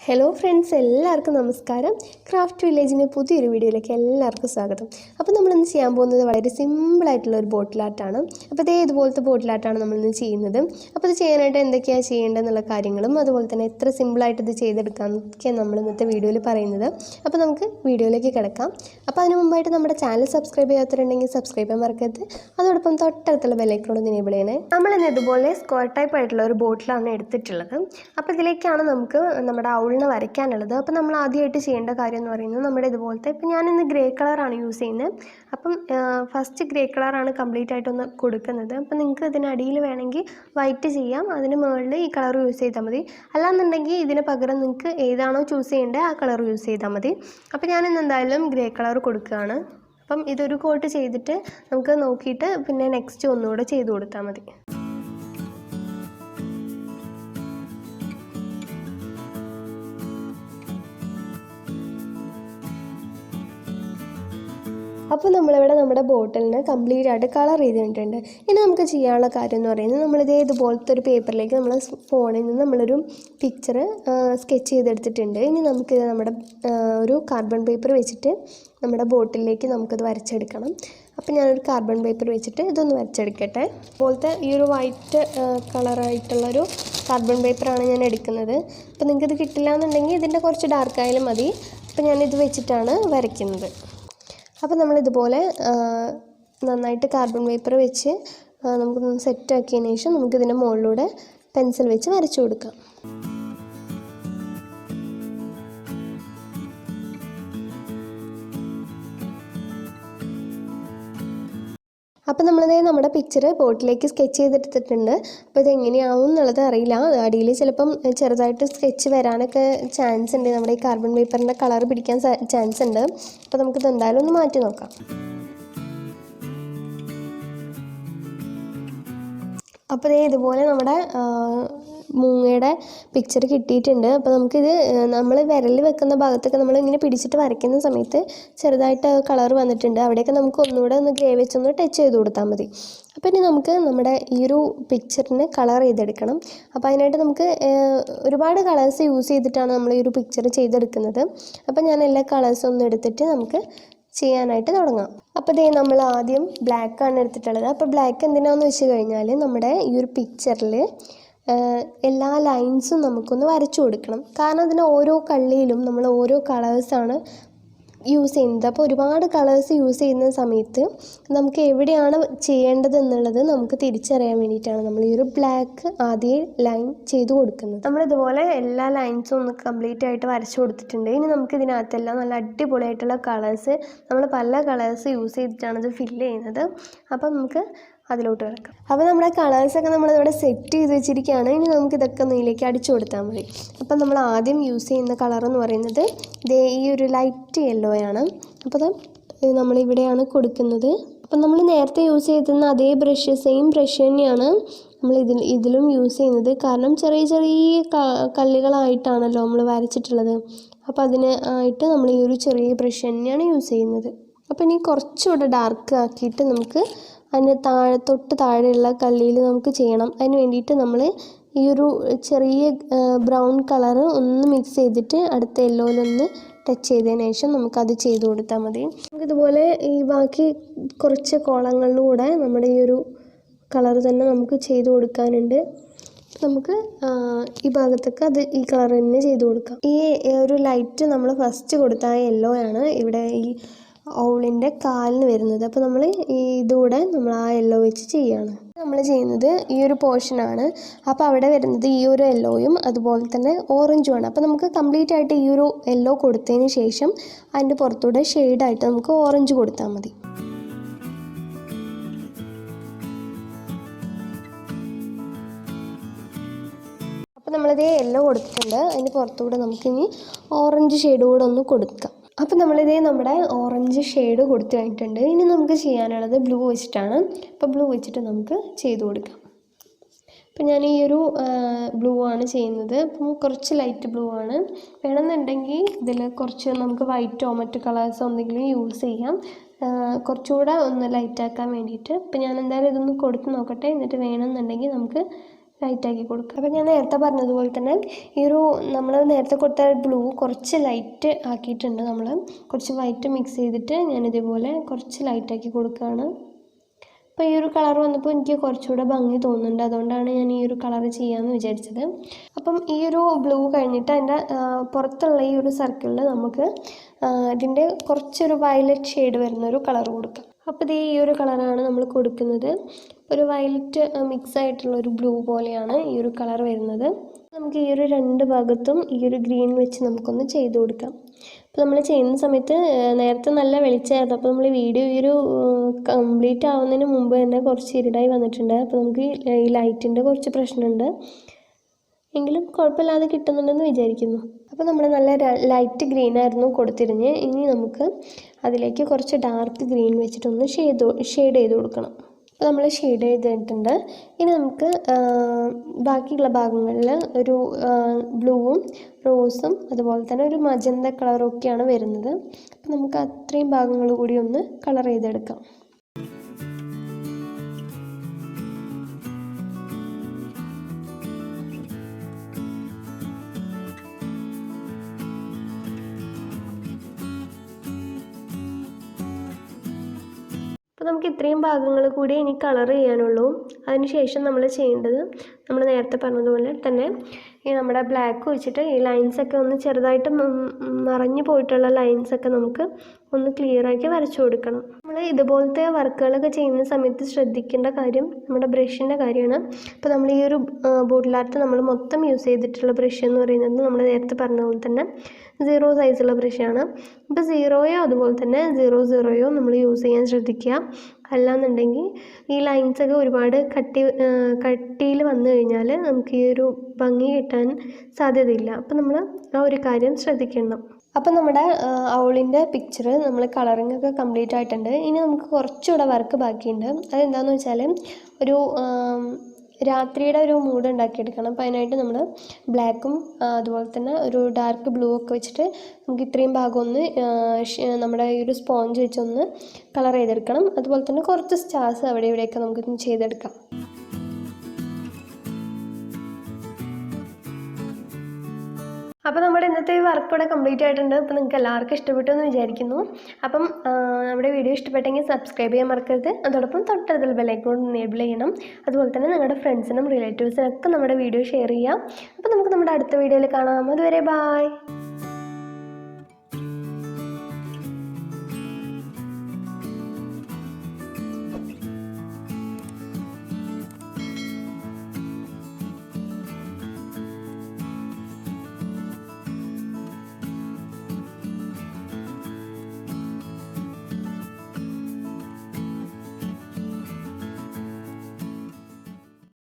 Hello friends, എല്ലാവർക്കും നമസ്കാരം. Craft വില്ലേജിൻ്റെ പുതിയൊരു വീഡിയോയിലേക്ക് എല്ലാവർക്കും സ്വാഗതം. അപ്പോൾ നമ്മളിന്ന് ചെയ്യാൻ പോകുന്നത് വളരെ സിമ്പിളായിട്ടുള്ള ഒരു ബോട്ടിൽ ആർട്ടാണ്. അപ്പോൾ ഇതുപോലത്തെ ബോട്ടിൽ ആർട്ടാണ് നമ്മളിന്ന് ചെയ്യുന്നത്. അപ്പോൾ ഇത് ചെയ്യാനായിട്ട് എന്തൊക്കെയാണ് ചെയ്യേണ്ടതെന്നുള്ള കാര്യങ്ങളും അതുപോലെ തന്നെ എത്ര സിമ്പിളായിട്ട് ഇത് ചെയ്തെടുക്കാമെന്നൊക്കെയാണ് നമ്മൾ ഇന്നത്തെ വീഡിയോയിൽ പറയുന്നത്. അപ്പോൾ നമുക്ക് വീഡിയോയിലേക്ക് കിടക്കാം. അപ്പോൾ അതിന് മുമ്പായിട്ട് നമ്മുടെ ചാനൽ സബ്സ്ക്രൈബ് ചെയ്യാത്തവരുണ്ടെങ്കിൽ സബ്സ്ക്രൈബ് ചെയ്യാൻ മറക്കരുത്. അതോടൊപ്പം തൊട്ടടുത്തുള്ള ബെല്ലൈക്കൺ ഒന്ന് എനേബിൾ ചെയ്യണേ. നമ്മളിന്ന് ഇതുപോലെ സ്ക്വയർ ടൈപ്പ് ആയിട്ടുള്ള ഒരു ബോട്ടിലാണ് എടുത്തിട്ടുള്ളത്. അപ്പോൾ ഇതിലേക്കാണ് നമുക്ക് നമ്മുടെ ഔളിനെ വരയ്ക്കാനുള്ളത്. അപ്പോൾ നമ്മൾ ആദ്യമായിട്ട് ചെയ്യേണ്ട കാര്യം എന്ന് പറയുന്നത് നമ്മുടെ ഇതുപോലത്തെ, ഇപ്പോൾ ഞാനിന്ന് ഗ്രേ കളറാണ് യൂസ് ചെയ്യുന്നത്. അപ്പം ഫസ്റ്റ് ഗ്രേ കളറാണ് കംപ്ലീറ്റ് ആയിട്ടൊന്ന് കൊടുക്കുന്നത്. അപ്പോൾ നിങ്ങൾക്ക് ഇതിനടിയിൽ വേണമെങ്കിൽ വൈറ്റ് ചെയ്യാം, അതിന് മുകളിൽ ഈ കളർ യൂസ് ചെയ്താൽ മതി. അല്ലാന്നുണ്ടെങ്കിൽ ഇതിന് പകരം നിങ്ങൾക്ക് ഏതാണോ ചൂസ് ചെയ്യേണ്ടത് ആ കളർ യൂസ് ചെയ്താൽ മതി. അപ്പോൾ ഞാനിന്ന് എന്തായാലും ഗ്രേ കളർ കൊടുക്കുകയാണ്. അപ്പം ഇതൊരു കോട്ട് ചെയ്തിട്ട് നമുക്ക് നോക്കിയിട്ട് പിന്നെ നെക്സ്റ്റ് ഒന്നുകൂടെ ചെയ്ത് കൊടുത്താൽ മതി. അപ്പോൾ നമ്മളിവിടെ നമ്മുടെ ബോട്ടിലിന് കംപ്ലീറ്റ് ആയിട്ട് കളർ ചെയ്തിട്ടുണ്ട്. ഇനി നമുക്ക് ചെയ്യാനുള്ള കാര്യം എന്ന് പറയുന്നത്, ഇതുപോലത്തെ ഒരു പേപ്പറിലേക്ക് നമ്മൾ ഫോണിൽ നിന്ന് നമ്മളൊരു പിക്ചർ സ്കെച്ച് ചെയ്തെടുത്തിട്ടുണ്ട്. ഇനി നമുക്കിത് നമ്മുടെ ഒരു കാർബൺ പേപ്പർ വെച്ചിട്ട് നമ്മുടെ ബോട്ടിലേക്ക് നമുക്കത് വരച്ചെടുക്കണം. അപ്പോൾ ഞാനൊരു കാർബൺ പേപ്പർ വെച്ചിട്ട് ഇതൊന്ന് വരച്ചെടുക്കട്ടെ. അതുപോലത്തെ ഈ ഒരു വൈറ്റ് കളറായിട്ടുള്ളൊരു കാർബൺ പേപ്പറാണ് ഞാൻ എടുക്കുന്നത്. അപ്പോൾ നിങ്ങൾക്കിത് കിട്ടില്ല എന്നുണ്ടെങ്കിൽ ഇതിൻ്റെ കുറച്ച് ഡാർക്കായാലും മതി. അപ്പോൾ ഞാനിത് വെച്ചിട്ടാണ് വരയ്ക്കുന്നത്. അപ്പോൾ നമ്മളിതുപോലെ നന്നായിട്ട് കാർബൺ പേപ്പർ വെച്ച് നമുക്കൊന്ന് സെറ്റാക്കിയതിന് ശേഷം നമുക്കിതിൻ്റെ മുകളിലൂടെ പെൻസിൽ വെച്ച് വരച്ചു കൊടുക്കാം. അപ്പോൾ നമ്മുടെ പിക്ചർ ബോട്ടിലേക്ക് സ്കെച്ച് ചെയ്തെടുത്തിട്ടുണ്ട്. അപ്പോൾ ഇതെങ്ങനെയാവും എന്നുള്ളത് അറിയില്ല. അടിയിൽ ചിലപ്പം ചെറുതായിട്ട് സ്കെച്ച് വരാനൊക്കെ ചാൻസ് ഉണ്ട്. നമ്മുടെ ഈ കാർബൺ പേപ്പറിൻ്റെ കളർ പിടിക്കാൻ ചാൻസ് ഉണ്ട്. അപ്പോൾ നമുക്കിത് എന്തായാലും ഒന്ന് മാറ്റി നോക്കാം. അപ്പോൾ ഇതുപോലെ നമ്മുടെ മൂങ്ങയുടെ പിക്ചർ കിട്ടിയിട്ടുണ്ട്. അപ്പോൾ നമുക്കിത് നമ്മൾ വിരൽ വെക്കുന്ന ഭാഗത്തൊക്കെ നമ്മൾ ഇങ്ങനെ പിടിച്ചിട്ട് വരയ്ക്കുന്ന സമയത്ത് ചെറുതായിട്ട് കളർ വന്നിട്ടുണ്ട്. അവിടെയൊക്കെ നമുക്ക് ഒന്നുകൂടെ ഒന്ന് ഗ്രേ വെച്ചൊന്ന് ടച്ച് ചെയ്ത് കൊടുത്താൽ മതി. അപ്പോൾ ഇനി നമുക്ക് നമ്മുടെ ഈ ഒരു പിക്ചറിന് കളർ ചെയ്തെടുക്കണം. അപ്പോൾ അതിനായിട്ട് നമുക്ക് ഒരുപാട് കളേഴ്സ് യൂസ് ചെയ്തിട്ടാണ് നമ്മൾ ഈ ഒരു പിക്ചർ ചെയ്തെടുക്കുന്നത്. അപ്പോൾ ഞാൻ എല്ലാ കളേഴ്സും ഒന്ന് എടുത്തിട്ട് നമുക്ക് ചെയ്യാനായിട്ട് തുടങ്ങാം. അപ്പോൾ നമ്മൾ ആദ്യം ബ്ലാക്കാണ് എടുത്തിട്ടുള്ളത്. അപ്പോൾ ബ്ലാക്ക് എന്തിനാണെന്ന് വെച്ച് കഴിഞ്ഞാൽ നമ്മുടെ ഈ ഒരു പിക്ചറിൽ എല്ലാ ലൈൻസും നമുക്കൊന്ന് വരച്ചു കൊടുക്കണം. കാരണം അതിന് ഓരോ കള്ളിയിലും നമ്മൾ ഓരോ കളേഴ്സാണ് യൂസ് ചെയ്യുന്നത്. അപ്പോൾ ഒരുപാട് കളേഴ്സ് യൂസ് ചെയ്യുന്ന സമയത്ത് നമുക്ക് എവിടെയാണ് ചെയ്യേണ്ടത് എന്നുള്ളത് നമുക്ക് തിരിച്ചറിയാൻ വേണ്ടിയിട്ടാണ് നമ്മൾ ഈ ഒരു ബ്ലാക്ക് ആദ്യം ലൈൻ ചെയ്ത് കൊടുക്കുന്നത്. നമ്മളിതുപോലെ എല്ലാ ലൈൻസും ഒന്ന് കംപ്ലീറ്റ് ആയിട്ട് വരച്ചു കൊടുത്തിട്ടുണ്ട്. ഇനി നമുക്ക് ഇതിനകത്തെല്ലാം നല്ല അടിപൊളിയായിട്ടുള്ള കളേഴ്സ്, നമ്മൾ പല കളേഴ്സ് യൂസ് ചെയ്തിട്ടാണ് ഇത് ഫില്ല് ചെയ്യുന്നത്. അപ്പം നമുക്ക് അതിലോട്ട് കിടക്കാം. അപ്പോൾ നമ്മുടെ കളേഴ്സൊക്കെ നമ്മളിവിടെ സെറ്റ് ചെയ്ത് വെച്ചിരിക്കുകയാണ്. ഇനി നമുക്കിതൊക്കെ നീലേക്ക് അടിച്ചു കൊടുത്താൽ മതി. അപ്പം നമ്മൾ ആദ്യം യൂസ് ചെയ്യുന്ന കളർ എന്ന് പറയുന്നത് ഈ ഒരു ലൈറ്റ് യെല്ലോയാണ്. അപ്പോൾ നമ്മളിവിടെയാണ് കൊടുക്കുന്നത്. അപ്പം നമ്മൾ നേരത്തെ യൂസ് ചെയ്തിരുന്ന അതേ സെയിം ബ്രഷ് തന്നെയാണ് നമ്മൾ ഇതിലും യൂസ് ചെയ്യുന്നത്. കാരണം ചെറിയ ചെറിയ കള്ളികളായിട്ടാണല്ലോ നമ്മൾ വരച്ചിട്ടുള്ളത്. അപ്പോൾ അതിന് ആയിട്ട് നമ്മൾ ഈ ഒരു ചെറിയ ബ്രഷ് തന്നെയാണ് യൂസ് ചെയ്യുന്നത്. അപ്പോൾ ഇനി കുറച്ചുകൂടെ ഡാർക്ക് ആക്കിയിട്ട് നമുക്ക് അതിന് തൊട്ട് താഴെയുള്ള കള്ളിയിൽ നമുക്ക് ചെയ്യണം. അതിന് വേണ്ടിയിട്ട് നമ്മൾ ഈ ഒരു ചെറിയ ബ്രൗൺ കളർ ഒന്ന് മിക്സ് ചെയ്തിട്ട് അടുത്ത യെല്ലോയിലൊന്ന് ടച്ച് ചെയ്തതിന് ശേഷം നമുക്കത് ചെയ്ത് കൊടുത്താൽ മതി. നമുക്കിതുപോലെ ഈ ബാക്കി കുറച്ച് കോളങ്ങളിലൂടെ നമ്മുടെ ഈ ഒരു കളർ തന്നെ നമുക്ക് ചെയ്ത് കൊടുക്കാനുണ്ട്. നമുക്ക് ഈ ഭാഗത്തൊക്കെ ഈ കളർ തന്നെ ചെയ്ത് കൊടുക്കാം. ഈ ഒരു ലൈറ്റ് നമ്മൾ ഫസ്റ്റ് കൊടുത്ത യെല്ലോ ആണ് ഇവിടെ ഈ ഔളിൻ്റെ കാലിന് വരുന്നത്. അപ്പോൾ നമ്മൾ ഇതുകൂടെ നമ്മൾ ആ യെല്ലോ വെച്ച് ചെയ്യുകയാണ്. നമ്മൾ ചെയ്യുന്നത് ഈ ഒരു പോർഷനാണ്. അപ്പോൾ അവിടെ വരുന്നത് ഈ ഒരു യെല്ലോയും അതുപോലെ തന്നെ ഓറഞ്ചുമാണ്. അപ്പോൾ നമുക്ക് കംപ്ലീറ്റ് ആയിട്ട് ഈ ഒരു യെല്ലോ കൊടുത്തതിന് ശേഷം അതിൻ്റെ പുറത്തൂടെ ഷെയ്ഡായിട്ട് നമുക്ക് ഓറഞ്ച് കൊടുത്താൽ മതി. അപ്പോൾ നമ്മളിത് യെല്ലോ കൊടുത്തിട്ടുണ്ട്. അതിന് പുറത്തൂടെ നമുക്കിനി ഓറഞ്ച് ഷെയ്ഡ് കൂടെ ഒന്ന് കൊടുക്കാം. അപ്പോൾ നമ്മുടെ ഓറഞ്ച് ഷെയ്ഡ് കൊടുത്തു കഴിഞ്ഞിട്ടുണ്ട്. ഇനി നമുക്ക് ചെയ്യാനുള്ളത് ബ്ലൂ വെച്ചിട്ടാണ്. അപ്പോൾ ബ്ലൂ വെച്ചിട്ട് നമുക്ക് ചെയ്ത് കൊടുക്കാം. അപ്പോൾ ഞാൻ ഈ ഒരു ബ്ലൂ ആണ് ചെയ്യുന്നത്. അപ്പം കുറച്ച് ലൈറ്റ് ബ്ലൂ ആണ്. വേണമെന്നുണ്ടെങ്കിൽ ഇതിൽ കുറച്ച് നമുക്ക് വൈറ്റോ മറ്റു കളേഴ്സോ എന്തെങ്കിലും യൂസ് ചെയ്യാം, കുറച്ചുകൂടെ ഒന്ന് ലൈറ്റാക്കാൻ വേണ്ടിയിട്ട്. അപ്പോൾ ഞാൻ എന്തായാലും ഇതൊന്ന് കൊടുത്ത് നോക്കട്ടെ. എന്നിട്ട് വേണമെന്നുണ്ടെങ്കിൽ നമുക്ക് ലൈറ്റാക്കി കൊടുക്കുക. അപ്പോൾ ഞാൻ നേരത്തെ പറഞ്ഞതുപോലെ തന്നെ ഈ ഒരു നമ്മൾ നേരത്തെ കൊടുത്ത ബ്ലൂ കുറച്ച് ലൈറ്റ് ആക്കിയിട്ടുണ്ട്. നമ്മൾ കുറച്ച് വൈറ്റ് മിക്സ് ചെയ്തിട്ട് ഞാനിതേപോലെ കുറച്ച് ലൈറ്റാക്കി കൊടുക്കുകയാണ്. അപ്പോൾ ഈ ഒരു കളർ വന്നപ്പോൾ എനിക്ക് കുറച്ചുകൂടെ ഭംഗി തോന്നുന്നുണ്ട്, അതുകൊണ്ടാണ് ഞാൻ ഈ ഒരു കളർ ചെയ്യാമെന്ന് വിചാരിച്ചത്. അപ്പം ഈ ഒരു ബ്ലൂ കഴിഞ്ഞിട്ട് അതിൻ്റെ പുറത്തുള്ള ഈ ഒരു സർക്കിളിൽ നമുക്ക് ഇതിൻ്റെ കുറച്ചൊരു വയലറ്റ് ഷെയ്ഡ് വരുന്നൊരു കളർ കൊടുക്കാം. അപ്പോൾ ഇത് ഈ ഒരു കളറാണ് നമ്മൾ കൊടുക്കുന്നത്. ഒരു വയലറ്റ് മിക്സ് ആയിട്ടുള്ളൊരു ബ്ലൂ പോലെയാണ് ഈ ഒരു കളർ വരുന്നത്. നമുക്ക് ഈ ഒരു രണ്ട് ഭാഗത്തും ഈ ഒരു ഗ്രീൻ വെച്ച് നമുക്കൊന്ന് ചെയ്ത് കൊടുക്കാം. അപ്പോൾ നമ്മൾ ചെയ്യുന്ന സമയത്ത് നേരത്തെ നല്ല വെളിച്ചമായിരുന്നു, അപ്പോൾ നമ്മൾ വീഡിയോ ഈ ഒരു കംപ്ലീറ്റ് ആവുന്നതിന് മുമ്പ് തന്നെ കുറച്ച് ഇരുടായി വന്നിട്ടുണ്ട്. അപ്പോൾ നമുക്ക് ഈ ലൈറ്റിൻ്റെ കുറച്ച് പ്രശ്നമുണ്ട്, എങ്കിലും കുഴപ്പമില്ലാതെ കിട്ടുന്നുണ്ടെന്ന് വിചാരിക്കുന്നു. അപ്പോൾ നമ്മൾ നല്ല ലൈറ്റ് ഗ്രീൻ ആയിരുന്നു കൊടുത്തിരുന്നത്. ഇനി നമുക്ക് അതിലേക്ക് കുറച്ച് ഡാർക്ക് ഗ്രീൻ വെച്ചിട്ടൊന്ന് ഷെയ്ഡ് ചെയ്ത് കൊടുക്കണം. അപ്പോൾ നമ്മൾ ഷെയ്ഡ് ചെയ്തിട്ടുണ്ട്. ഇനി നമുക്ക് ബാക്കിയുള്ള ഭാഗങ്ങളിൽ ഒരു ബ്ലൂവും റോസും അതുപോലെ തന്നെ ഒരു മജന്ത കളറും ഒക്കെയാണ് വരുന്നത്. അപ്പോൾ നമുക്ക് അത്രയും ഭാഗങ്ങൾ കൂടി ഒന്ന് കളർ ചെയ്തെടുക്കാം. അപ്പോൾ നമുക്ക് ഇത്രയും ഭാഗങ്ങൾ കൂടി ഇനി കളർ ചെയ്യാനുള്ളൂ. അതിനുശേഷം നമ്മൾ ചെയ്യേണ്ടത് നമ്മൾ നേരത്തെ പറഞ്ഞതുപോലെ തന്നെ ഈ നമ്മുടെ ബ്ലാക്ക് വെച്ചിട്ട് ഈ ലൈൻസൊക്കെ ഒന്ന് ചെറുതായിട്ട് മറഞ്ഞു പോയിട്ടുള്ള ലൈൻസൊക്കെ നമുക്ക് ഒന്ന് ക്ലിയറാക്കി വരച്ചു കൊടുക്കണം. നമ്മൾ ഇതുപോലത്തെ വർക്കുകളൊക്കെ ചെയ്യുന്ന സമയത്ത് ശ്രദ്ധിക്കേണ്ട കാര്യം നമ്മുടെ ബ്രഷിൻ്റെ കാര്യമാണ്. അപ്പോൾ നമ്മൾ ഈ ഒരു ബോട്ടിൽ ആർട്ട് നമ്മൾ മൊത്തം യൂസ് ചെയ്തിട്ടുള്ള ബ്രഷ് എന്ന് പറയുന്നത് നമ്മൾ നേരത്തെ പറഞ്ഞ പോലെ തന്നെ 0 സൈസുള്ള ബ്രഷാണ്. അപ്പോൾ 0യോ അതുപോലെ തന്നെ 00യോ നമ്മൾ യൂസ് ചെയ്യാൻ ശ്രദ്ധിക്കുക. അല്ലാന്നുണ്ടെങ്കിൽ ഈ ലൈൻസൊക്കെ ഒരുപാട് കട്ടിയിൽ വന്നു കഴിഞ്ഞാൽ നമുക്ക് ഈ ഒരു ഭംഗി കിട്ടാൻ സാധ്യതയില്ല. അപ്പോൾ നമ്മൾ ആ ഒരു കാര്യം ശ്രദ്ധിക്കണം. അപ്പോൾ നമ്മുടെ ഔളിൻ്റെ പിക്ചർ നമ്മൾ കളറിംഗ് ഒക്കെ കംപ്ലീറ്റ് ആയിട്ടുണ്ട്. ഇനി നമുക്ക് കുറച്ചുകൂടെ വർക്ക് ബാക്കിയുണ്ട്. അതെന്താണെന്ന് വെച്ചാൽ ഒരു രാത്രിയുടെ ഒരു മൂഡ് ഉണ്ടാക്കിയെടുക്കണം. അപ്പോൾ അതിനായിട്ട് നമ്മൾ ബ്ലാക്കും അതുപോലെ തന്നെ ഒരു ഡാർക്ക് ബ്ലൂ ഒക്കെ വെച്ചിട്ട് നമുക്ക് ഇത്രയും ഭാഗം ഒന്ന് നമ്മുടെ ഈ ഒരു സ്പോഞ്ച് വെച്ചൊന്ന് കളർ ചെയ്തെടുക്കണം. അതുപോലെ തന്നെ കുറച്ച് സ്റ്റാർസ് അവിടെ ഇവിടെയൊക്കെ നമുക്കൊന്ന് ചെയ്തെടുക്കാം. അപ്പോൾ നമ്മുടെ ഇന്നത്തെ വർക്ക് ഇവിടെ കംപ്ലീറ്റ് ആയിട്ടുണ്ട്. അപ്പോൾ നിങ്ങൾക്ക് എല്ലാവർക്കും ഇഷ്ടപ്പെട്ടു എന്ന് വിചാരിക്കുന്നു. അപ്പം നമ്മുടെ വീഡിയോ ഇഷ്ടപ്പെട്ടെങ്കിൽ സബ്സ്ക്രൈബ് ചെയ്യാൻ മറക്കരുത്. അതോടൊപ്പം തൊട്ടടുത്തുള്ള ബെല്ലൈക്കൺ എനേബിൾ ചെയ്യണം. അതുപോലെ തന്നെ നിങ്ങളുടെ ഫ്രണ്ട്സിനും റിലേറ്റീവ്സിനൊക്കെ നമ്മുടെ വീഡിയോ ഷെയർ ചെയ്യാം. അപ്പോൾ നമുക്ക് നമ്മുടെ അടുത്ത വീഡിയോയിൽ കാണാം. അതുവരെ ബായ്.